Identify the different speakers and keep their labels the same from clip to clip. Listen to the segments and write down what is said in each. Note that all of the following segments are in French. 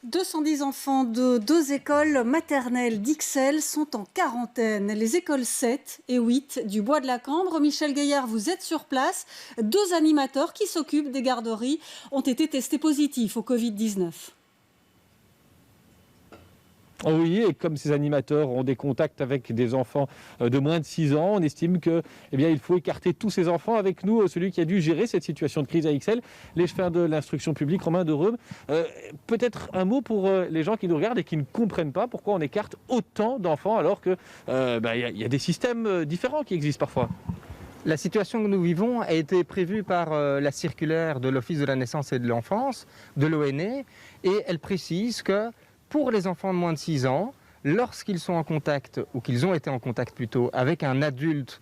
Speaker 1: 210 enfants de 2 écoles maternelles d'Ixelles sont en quarantaine. Les écoles 7 et 8 du Bois de la Cambre. Michel Gaillard, vous êtes sur place. 2 animateurs qui s'occupent des garderies ont été testés positifs au Covid-19.
Speaker 2: Oh oui, et comme ces animateurs ont des contacts avec des enfants de moins de 6 ans, on estime que, il faut écarter tous ces enfants. Avec nous, celui qui a dû gérer cette situation de crise à Ixelles, l'échevin de l'instruction publique, Romain de Reume. Peut-être un mot pour les gens qui nous regardent et qui ne comprennent pas pourquoi on écarte autant d'enfants alors qu'il y a des systèmes différents qui existent parfois.
Speaker 3: La situation que nous vivons a été prévue par la circulaire de l'Office de la naissance et de l'enfance, de l'ONE, et elle précise que pour les enfants de moins de 6 ans, lorsqu'ils sont en contact, ou qu'ils ont été en contact plutôt, avec un adulte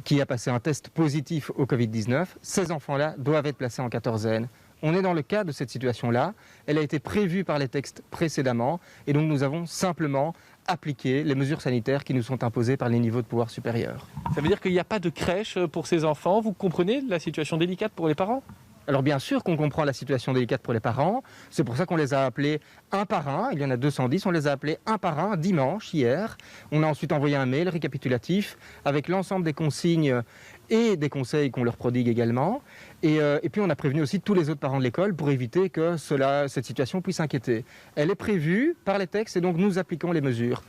Speaker 3: qui a passé un test positif au Covid-19, ces enfants-là doivent être placés en quatorzaine. On est dans le cas de cette situation-là. Elle a été prévue par les textes précédemment, et donc nous avons simplement appliqué les mesures sanitaires qui nous sont imposées par les niveaux de pouvoir supérieurs.
Speaker 2: Ça veut dire qu'il n'y a pas de crèche pour ces enfants. Vous comprenez la situation délicate pour les parents ?
Speaker 3: Alors bien sûr qu'on comprend la situation délicate pour les parents, c'est pour ça qu'on les a appelés un par un, il y en a 210, on les a appelés un par un dimanche, hier. On a ensuite envoyé un mail récapitulatif avec l'ensemble des consignes et des conseils qu'on leur prodigue également. Et puis on a prévenu aussi tous les autres parents de l'école pour éviter que cette situation puisse inquiéter. Elle est prévue par les textes et donc nous appliquons les mesures.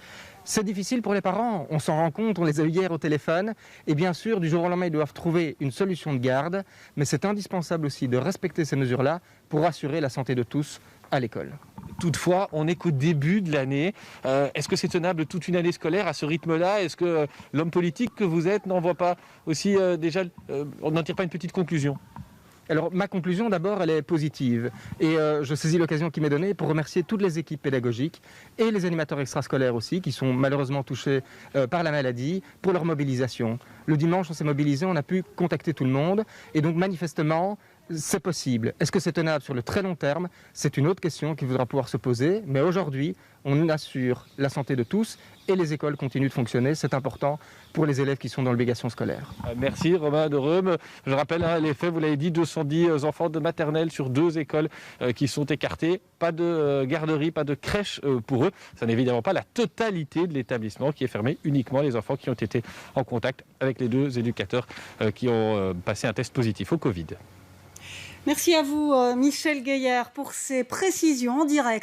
Speaker 3: C'est difficile pour les parents, on s'en rend compte, on les a eu hier au téléphone, et bien sûr, du jour au lendemain, ils doivent trouver une solution de garde, mais c'est indispensable aussi de respecter ces mesures-là pour assurer la santé de tous à l'école.
Speaker 2: Toutefois, on n'est qu'au début de l'année. Est-ce que c'est tenable toute une année scolaire à ce rythme-là ? Est-ce que l'homme politique que vous êtes n'en voit pas aussi on n'en tire pas une petite conclusion ?
Speaker 3: Alors ma conclusion d'abord, elle est positive et je saisis l'occasion qui m'est donnée pour remercier toutes les équipes pédagogiques et les animateurs extrascolaires aussi qui sont malheureusement touchés par la maladie pour leur mobilisation. Le dimanche on s'est mobilisé, on a pu contacter tout le monde et donc manifestement c'est possible. Est-ce que c'est tenable sur le très long terme ? C'est une autre question qu'il faudra pouvoir se poser, mais aujourd'hui on assure la santé de tous et les écoles continuent de fonctionner. C'est important pour les élèves qui sont dans l'obligation scolaire.
Speaker 2: Merci Romain de Reume. Je rappelle les faits, vous l'avez dit, 210 enfants de maternelle sur 2 écoles qui sont écartés. Pas de garderie, pas de crèche pour eux. Ça n'est évidemment pas la totalité de l'établissement qui est fermé, uniquement les enfants qui ont été en contact avec les 2 éducateurs qui ont passé un test positif au Covid.
Speaker 1: Merci à vous, Michel Gaillard, pour ces précisions en direct.